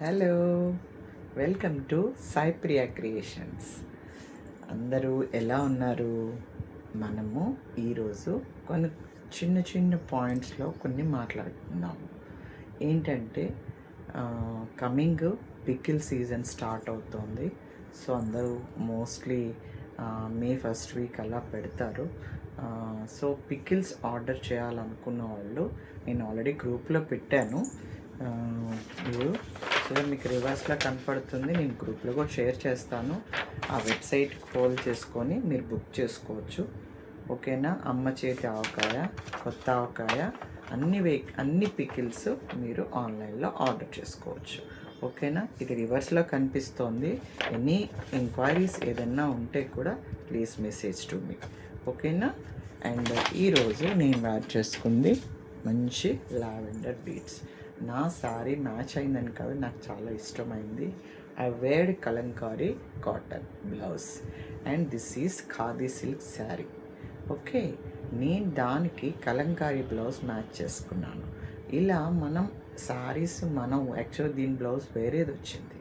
Hello, welcome to Sai Priya creations. అందరూ ఎలా ఉన్నారు? మనము ఈరోజు కొన్ని చిన్న చిన్న పాయింట్స్లో కొన్ని మాట్లాడుకుందాము. ఏంటంటే కమింగ్ పికిల్ సీజన్ స్టార్ట్ అవుతోంది. సో అందరూ మోస్ట్లీ మే ఫస్ట్ వీక్ అలా పెడతారు. సో పికిల్స్ ఆర్డర్ చేయాలనుకున్న వాళ్ళు నేను ఆల్రెడీ గ్రూప్లో పెట్టాను. మీరు సో మీకు రివర్స్లో కనపడుతుంది. నేను గ్రూప్లో కూడా షేర్ చేస్తాను. ఆ వెబ్సైట్ ఫోల్ చేసుకొని మీరు బుక్ చేసుకోవచ్చు. ఓకేనా? అమ్మ చేతి ఆవకాయ, కొత్త ఆవకాయ, అన్ని పికిల్స్ మీరు ఆన్లైన్లో ఆర్డర్ చేసుకోవచ్చు. ఓకేనా? ఇది రివర్స్లో కనిపిస్తోంది. ఎనీ ఎంక్వైరీస్ ఏదన్నా ఉంటే కూడా ప్లీజ్ మెసేజ్ టు మీ. ఓకేనా? అండ్ ఈరోజు నేను యాడ్ చేసుకుంది మంచి లావెండర్ బీడ్స్. నా శారీ మ్యాచ్ అయిందని కాదు, నాకు చాలా ఇష్టమైంది. I weared kalamkari cotton blouse and this is khadi silk sari. Okay, నేను దానికి కలంకారీ బ్లౌజ్ మ్యాచ్ చేసుకున్నాను. ఇలా మనం శారీస్ యాక్చువల్గా దీని బ్లౌజ్ వేరేది వచ్చింది.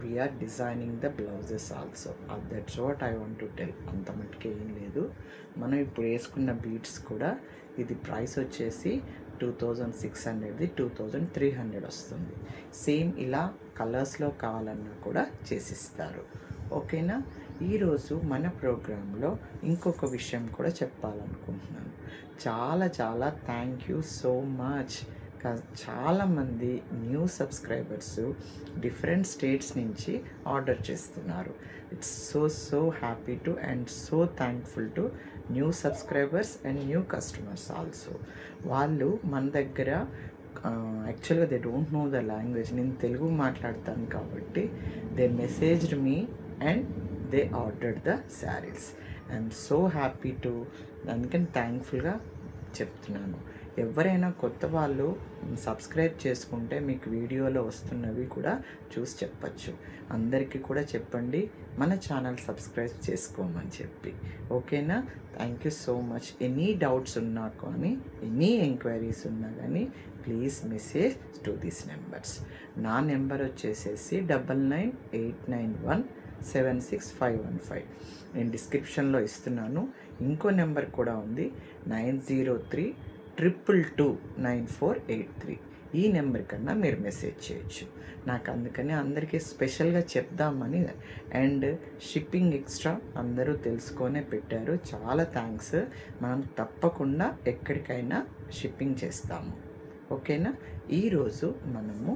We're designing the blouses also. That's what I want to tell. అంత మట్టుకే ఏం లేదు. మనం ఇప్పుడు వేసుకున్న బీడ్స్ కూడా ఇది ప్రైస్ వచ్చేసి 2600ది 2300 వస్తుంది. సేమ్ ఇలా కలర్స్లో కావాలన్నా కూడా చేసిస్తారు. ఓకేనా? ఈరోజు మన ప్రోగ్రాంలో ఇంకొక విషయం కూడా చెప్పాలనుకుంటున్నాను. చాలా చాలా థ్యాంక్ యూ సో మచ్. చాలామంది న్యూ సబ్స్క్రైబర్స్ డిఫరెంట్ స్టేట్స్ నుంచి ఆర్డర్ చేస్తున్నారు. It's so happy to and so thankful to new subscribers and new customers also. వాళ్ళు మన దగ్గర యాక్చువల్గా they don't know the language. నేను తెలుగు మాట్లాడతాను కాబట్టి they messaged me and they ordered the saris. I'm so happy to, అందుకని థ్యాంక్ఫుల్గా చెప్తున్నాను. ఎవరైనా కొత్త వాళ్ళు సబ్స్క్రైబ్ చేసుకుంటే మీకు వీడియోలో వస్తున్నవి కూడా చూసి చెప్పచ్చు. అందరికీ కూడా చెప్పండి మన ఛానల్ సబ్స్క్రైబ్ చేసుకోమని చెప్పి. ఓకేనా? Thank you so much. Any doubts ఉన్నా కానీ, ఎనీ ఎంక్వైరీస్ ఉన్నా కానీ please message to these numbers. నా నెంబర్ వచ్చేసేసి 9989176515. నేను డిస్క్రిప్షన్లో ఇస్తున్నాను. ఇంకో నెంబర్ కూడా ఉంది, 9032229483. ఈ నెంబర్ కన్నా మీరు మెసేజ్ చేయొచ్చు. నాకు అందుకని అందరికీ స్పెషల్గా చెప్దామని. అండ్ షిప్పింగ్ ఎక్స్ట్రా అందరూ తెలుసుకొనే పెట్టారు. చాలా థ్యాంక్స్. మనం తప్పకుండా ఎక్కడికైనా షిప్పింగ్ చేస్తాము. ఓకేనా? ఈరోజు మనము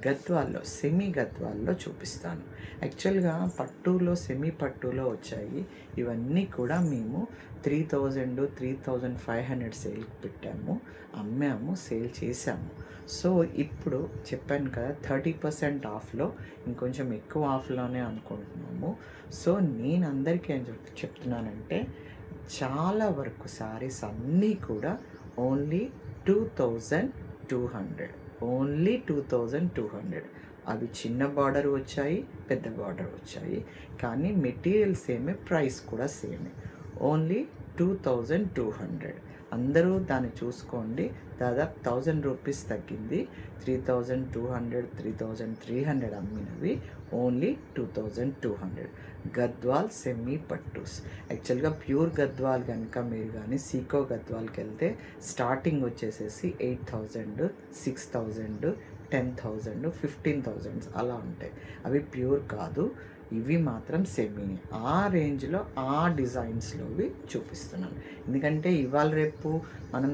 గద్వాల్లో, సెమీ గద్వాల్లో చూపిస్తాను. యాక్చువల్గా పట్టులో, సెమీ పట్టులో వచ్చాయి. ఇవన్నీ కూడా మేము 3000, 3500 సేల్కి పెట్టాము, అమ్మాము, సేల్ చేసాము. సో ఇప్పుడు చెప్పాను కదా 30% ఆఫ్లో, ఇంకొంచెం ఎక్కువ ఆఫ్లోనే అనుకుంటున్నాము. సో నేను అందరికీ ఏం చెప్తున్నానంటే, చాలా వరకు శారీస్ అన్నీ కూడా ఓన్లీ 2200, ఓన్లీ 2200. అవి చిన్న బార్డర్ వచ్చాయి, పెద్ద బార్డర్ వచ్చాయి, కానీ మెటీరియల్ సేమే, ప్రైస్ కూడా సేమే. ఓన్లీ 2200. అందరూ దాన్ని చూసుకోండి. దాదాపు 1000 రూపీస్ తగ్గింది. 3200, 3300 అమ్మినవి ఓన్లీ 2200. గద్వాల్ సెమీ పట్టూస్. యాక్చువల్గా ప్యూర్ గద్వాల్ కనుక మీరు కానీ సీకో గద్వాల్కి వెళ్తే స్టార్టింగ్ వచ్చేసేసి 8000, 6000, 10,000, 15,000 అలా ఉంటాయి. అవి ప్యూర్ కాదు, ఇవి మాత్రం సెమీని. ఆ రేంజ్లో, ఆ డిజైన్స్లోవి చూపిస్తున్నాను. ఎందుకంటే ఇవాళ రేపు మనం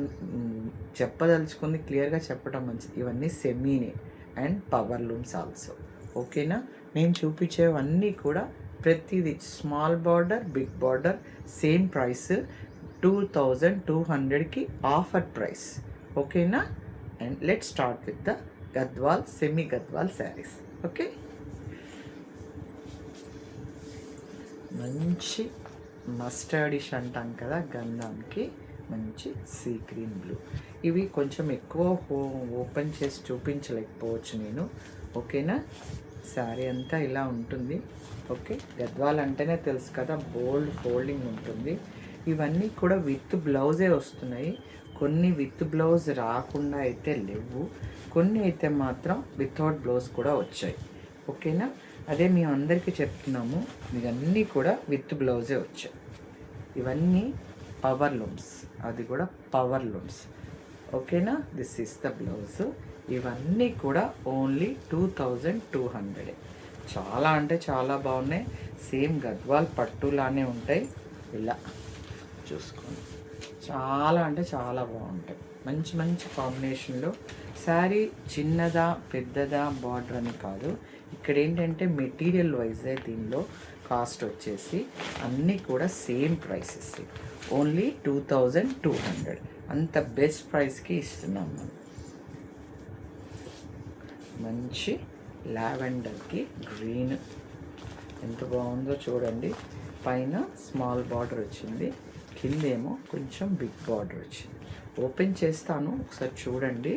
చెప్పదలుచుకుంది క్లియర్గా చెప్పడం మంచిది. ఇవన్నీ సెమీనే అండ్ పవర్ లూమ్స్ ఆల్సో. ఓకేనా? నేను చూపించేవన్నీ కూడా ప్రతిదీ small border, big border, same price, 2200కి ఆఫర్ ప్రైస్. ఓకేనా? And let start with the Gadwal, semi Gadwal saris. Okay, మంచి మస్టర్డిష్ అంటాం కదా గంధానికి, మంచి సీ గ్రీన్ బ్లూ. ఇవి కొంచెం ఎక్కువ ఓపెన్ చేసి చూపించలేకపోవచ్చు నేను. ఓకేనా? శారీ అంతా ఇలా ఉంటుంది. ఓకే, గద్వాల్ అంటేనే తెలుసు కదా, బోల్డ్ ఫోల్డింగ్ ఉంటుంది. ఇవన్నీ కూడా విత్ బ్లౌజే వస్తున్నాయి. కొన్ని విత్ బ్లౌజ్ రాకుండా అయితే లేవు, కొన్ని అయితే మాత్రం వితౌట్ బ్లౌజ్ కూడా వచ్చాయి. ఓకేనా, అదే మేము అందరికీ చెప్తున్నాము, ఇవన్నీ కూడా విత్ బ్లౌజే వచ్చాయి. ఇవన్నీ పవర్ లూమ్స్, అది కూడా పవర్ లూమ్స్. ఓకేనా, దిస్ ఈస్ ద బ్లౌజ్. ఇవన్నీ కూడా ఓన్లీ 2200. చాలా అంటే చాలా బాగున్నాయి. సేమ్ గద్వాల్ పట్టులానే ఉంటాయి. ఇలా చూసుకోండి, చాలా అంటే చాలా బాగుంటాయి. మంచి మంచి కాంబినేషన్లో. శారీ చిన్నదా పెద్దదా బార్డర్ అని కాదు, ఇక్కడ ఏంటంటే మెటీరియల్ వైజే దీనిలో కాస్ట్ వచ్చేసి అన్నీ కూడా సేమ్ ప్రైసెస్, ఓన్లీ 2200. అంత బెస్ట్ ప్రైస్కి ఇస్తున్నాం మనం. మంచి లావెండర్కి గ్రీన్ ఎంత బాగుందో చూడండి. పైన స్మాల్ బార్డర్ వచ్చింది, కిందేమో కొంచెం బిగ్ బార్డర్ వచ్చింది. ఓపెన్ చేస్తాను, ఒకసారి చూడండి.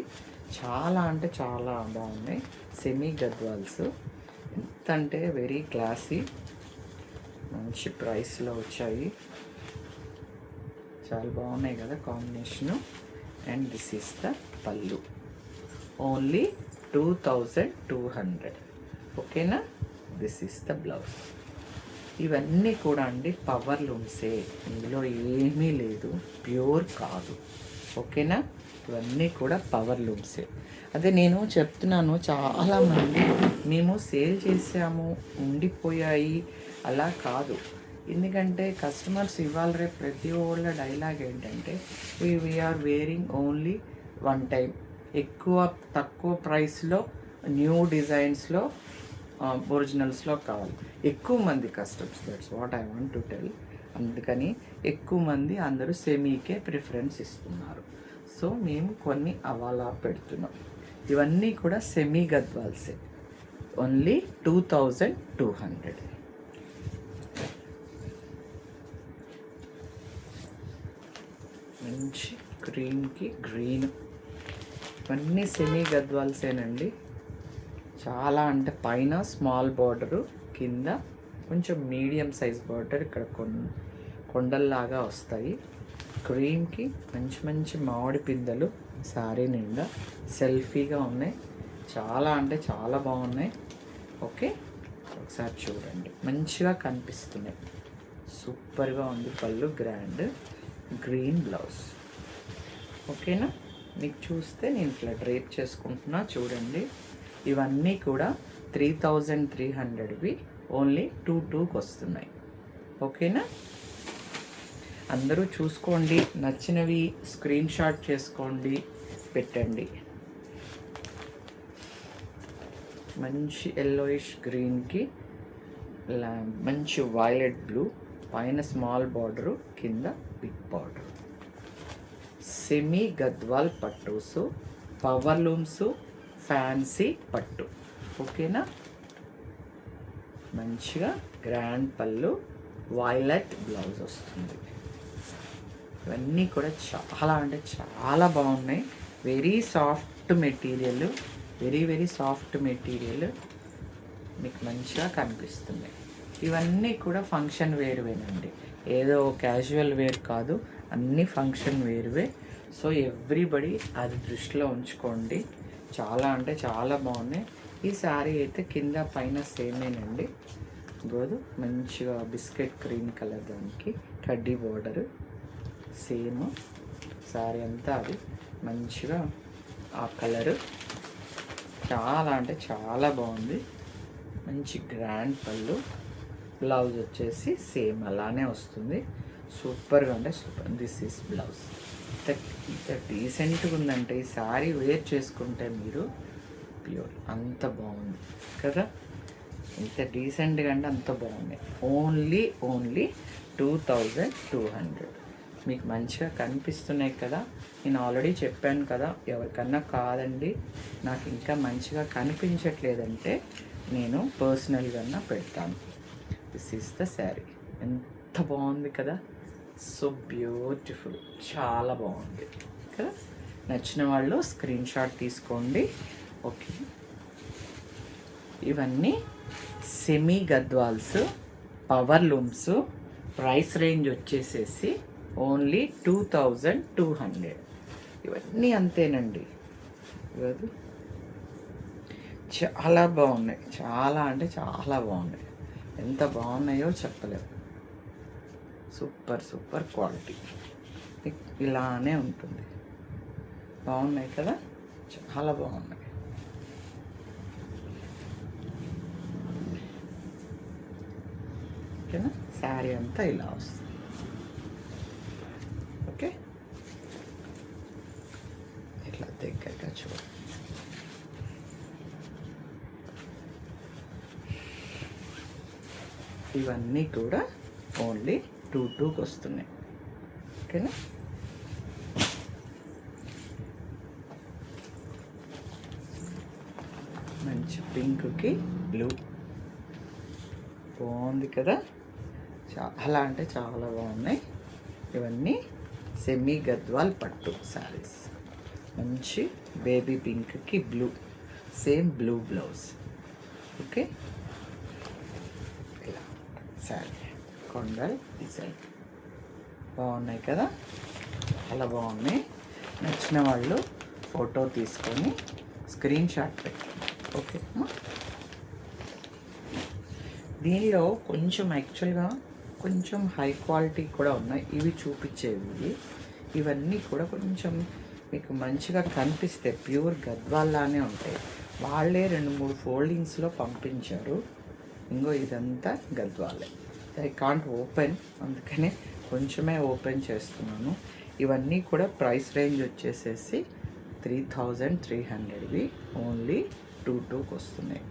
చాలా అంటే చాలా బాగున్నాయి. సెమీ గద్వాల్స్ ఎంత అంటే వెరీ క్లాసీ, మంచి ప్రైస్లో వచ్చాయి. చాలా బాగున్నాయి కదా combination. And this is the పళ్ళు, ఓన్లీ 2200. ఓకేనా, దిస్ ఈస్ ద బ్లౌజ్. ఇవన్నీ కూడా అండి పవర్ లూమ్సే, ఇందులో ఏమీ లేదు, ప్యూర్ కాదు. ఓకేనా, ఇవన్నీ కూడా పవర్ లూమ్సే. అదే నేను చెప్తున్నాను, చాలామంది మేము సేల్ చేసాము ఉండిపోయాయి అలా కాదు. ఎందుకంటే కస్టమర్స్ ఇవాళ రేపు ప్రతి ఒళ్ళ డైలాగ్ ఏంటంటే we're wearing only one time. ఎక్కువ తక్కువ ప్రైస్లో న్యూ డిజైన్స్లో ఒరిజినల్స్లో కావాలి ఎక్కువ మంది customers. That's what I want to tell. అందుకని ఎక్కువ మంది అందరూ సెమీకే ప్రిఫరెన్స్ ఇస్తున్నారు. సో మేము కొన్ని అవాలా పెడుతున్నాం. ఇవన్నీ కూడా సెమీ గద్వాల్సే, ఓన్లీ 2200. మంచి క్రీమ్కి గ్రీన్, ఇవన్నీ సెమీ గద్వాల్సేనండి. చాలా అంటే పైన స్మాల్ బార్డరు, కింద కొంచెం మీడియం సైజ్ బార్డర్, ఇక్కడ కొండల్లాగా వస్తాయి. క్రీమ్కి మంచి మంచి మామిడి పిందెలు శారీ నిండా సెల్ఫీగా ఉన్నాయి. చాలా అంటే చాలా బాగున్నాయి. ఓకే, ఒకసారి చూడండి, మంచిగా కనిపిస్తున్నాయి. సూపర్గా ఉంది. పళ్ళు గ్రాండ్, గ్రీన్ బ్లౌజ్. ఓకేనా, మీకు చూస్తే నేను ఇట్లా డ్రేప్ చేసుకుంటున్నా చూడండి. ఇవన్నీ కూడా 3300వి ఓన్లీ 22కి వస్తున్నాయి. ఓకేనా, అందరూ చూసుకోండి, నచ్చినవి స్క్రీన్ షాట్ చేసుకోండి, పెట్టండి. మంచి ఎల్లోయిష్ గ్రీన్కి మంచి వైలెట్ బ్లూ, పైన స్మాల్ బార్డరు, కింద బిగ్ బార్డర్. సెమీ గద్వాల్ పట్టూసు, పవర్ లూమ్సు, ఫ్యాన్సీ పట్టు. ఓకేనా, మంచిగా గ్రాండ్ పళ్ళు, వైలెట్ బ్లౌజ్ వస్తుంది. ఇవన్నీ కూడా చాలా అంటే చాలా బాగున్నాయి. Very soft material, very very soft material, మీకు మంచిగా కనిపిస్తున్నాయి. ఇవన్నీ కూడా ఫంక్షన్ వేర్వేనండి, ఏదో క్యాజువల్ వేర్ కాదు, అన్నీ ఫంక్షన్ వేర్వే. సో ఎవ్రీబడి అది దృష్టిలో ఉంచుకోండి. చాలా అంటే చాలా బాగున్నాయి. ఈ శారీ అయితే కింద పైన సేమేనండి. గోదు మంచిగా బిస్కెట్ క్రీమ్ కలర్, దానికి కడ్డీ బోర్డర్ సేమ్. శారీ అంతా అది మంచిగా ఆ కలరు, చాలా అంటే చాలా బాగుంది. మంచి గ్రాండ్ పళ్ళు, బ్లౌజ్ వచ్చేసి సేమ్ అలానే వస్తుంది. సూపర్గా అంటే సూపర్. This is blouse. ఇంత డీసెంట్గా ఉందంటే ఈ శారీ వేర్ చేసుకుంటే మీరు ప్యూర్, అంత బాగుంది కదా. ఇంత డీసెంట్గా అంటే అంత బాగుంది. ఓన్లీ 2200. మీకు మంచిగా కనిపిస్తున్నాయి కదా. నేను ఆల్రెడీ చెప్పాను కదా, ఎవరికన్నా కాదండి నాకు ఇంకా మంచిగా కనిపించట్లేదంటే నేను పర్సనల్గా పెడతాను. This is the sari. ఎంత బాగుంది కదా, సో బ్యూటిఫుల్, చాలా బాగుంది కదా. నచ్చిన వాళ్ళు స్క్రీన్ షాట్ తీసుకోండి. ఓకే, ఇవన్నీ semi Gadwals, power looms. Price range వచ్చేసేసి ఓన్లీ 2200. ఇవన్నీ అంతేనండి. ఇవది చాలా బాగున్నాయి, చాలా అంటే చాలా బాగున్నాయి. ఎంత బాగున్నాయో చెప్పలేము. సూపర్ సూపర్ క్వాలిటీ, ఇలానే ఉంటుంది. బాగున్నాయి కదా, చాలా బాగున్నాయి. ఓకేనా, శారీ అంతా ఇలా వస్తుంది. ఓకే, ఇట్లా దగ్గరగా చూడండి. ఇవన్నీ కూడా ఓన్లీ 2,2కి వస్తున్నాయి. ఓకేనా, మంచి పింక్కి బ్లూ బాగుంది కదా, చాలా అంటే చాలా బాగున్నాయి. ఇవన్నీ సెమీ గద్వాల్ పట్టు శారీస్. మంచి బేబీ పింక్కి blue, same blue blouse. Okay, ఇలా శారీ కొండల్ డిజైన్ బాగున్నాయి కదా, చాలా బాగున్నాయి. నచ్చిన వాళ్ళు ఫోటో తీసుకొని స్క్రీన్ షాట్ పెట్టండి. ఓకే, దీనిలో కొంచెం యాక్చువల్గా కొంచెం హై క్వాలిటీ కూడా ఉన్నాయి. ఇవి చూపించేవి ఇవన్నీ కూడా కొంచెం మీకు మంచిగా కనిపిస్తే ప్యూర్ గద్వాల్లానే ఉంటాయి. వాళ్ళే 2-3 ఫోల్డింగ్స్లో పంపించారు. ఇంకో ఇదంతా గద్వాలే. ఐ కాంట్ ఓపెన్, అందుకనే కొంచెమే ఓపెన్ చేస్తున్నాను. ఇవన్నీ కూడా ప్రైస్ రేంజ్ వచ్చేసేసి 3,300వి ఓన్లీ 2,2కి వస్తున్నాయి.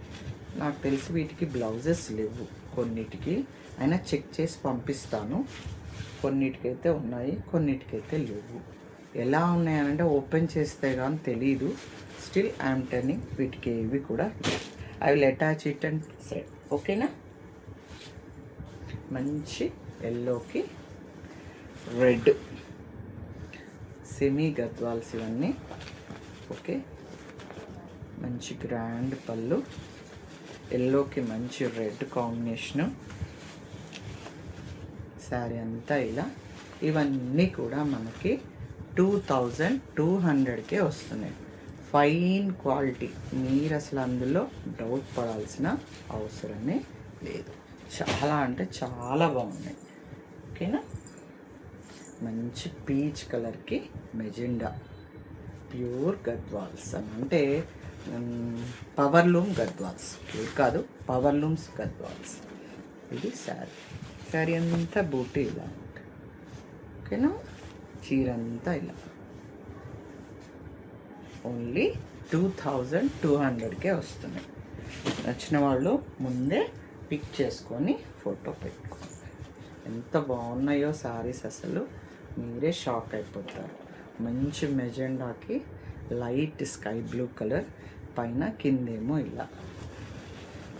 నాకు తెలిసి వీటికి బ్లౌజెస్ లేవు కొన్నిటికి, అయినా చెక్ చేసి పంపిస్తాను. కొన్నిటికైతే ఉన్నాయి, కొన్నిటికైతే లేవు. ఎలా ఉన్నాయనంటే ఓపెన్ చేస్తే కానీ తెలీదు. స్టిల్ ఐఎమ్ టెల్లింగ్, వీటికి ఏవి కూడా I will attach it and set. ఓకేనా, మంచి ఎల్లోకి రెడ్ సెమీ గద్వాల్స్ ఇవన్నీ. ఓకే, మంచి గ్రాండ్ పళ్ళు, ఎల్లోకి మంచి రెడ్ కాంబినేషను, శారీ అంతా ఇలా. ఇవన్నీ కూడా మనకి 2,200కే వస్తున్నాయి. ఫైన్ క్వాలిటీ, మీరు అసలు అందులో డౌట్ పడాల్సిన అవసరమే లేదు. చాలా అంటే చాలా బాగున్నాయి. ఓకేనా, మంచి పీచ్ కలర్కి మెజెండా ప్యూర్ గద్వాల్స్ అని, అంటే పవర్ లూమ్ గద్వాల్స్, ప్యూర్ కాదు, పవర్ లూమ్స్ గద్వాల్స్. ఇది శారీ అంతా బూటీ ఇలా ఉంటుంది. ఓకేనా, చీర అంతా ఇలా ఓన్లీ 2,200కే వస్తున్నాయి. నచ్చిన వాళ్ళు ముందే పిక్ చేసుకొని ఫోటో పెట్టుకోండి. ఎంత బాగున్నాయో శారీస్, అసలు మీరే షాక్ అయిపోతారు. మంచి మెజెండాకి లైట్ స్కై బ్లూ కలర్ పైన, కిందేమో ఇలా.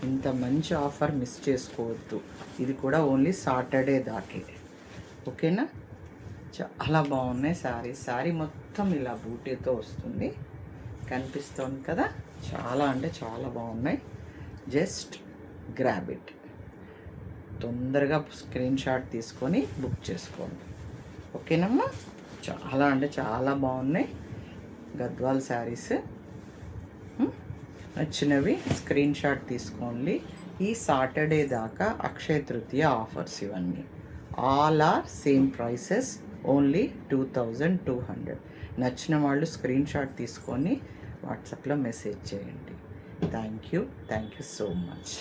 ఇంత మంచి ఆఫర్ మిస్ చేసుకోవద్దు. ఇది కూడా ఓన్లీ సాటర్డే దాకే. ఓకేనా, చాలా బాగున్నాయి శారీస్. శారీ మొత్తం ఇలా బూటీతో వస్తుంది, కనిపిస్తుంది కదా, చాలా అంటే చాలా బాగున్నాయి. జస్ట్ గ్రాబ్ ఇట్, తొందరగా స్క్రీన్ షాట్ తీసుకొని బుక్ చేసుకోండి. ఓకేనమ్మా, చాలా అంటే చాలా బాగున్నాయి గద్వాల్ శారీస్. నచ్చినవి స్క్రీన్ షాట్ తీసుకోండి. ఈ సాటర్డే దాకా అక్షయ తృతీయ ఆఫర్స్ ఇవన్నీ. All are same prices, only 2,200. నచ్చిన వాళ్ళు స్క్రీన్ షాట్ తీసుకొని వాట్సాప్లో మెసేజ్ చేయండి. Thank you so much.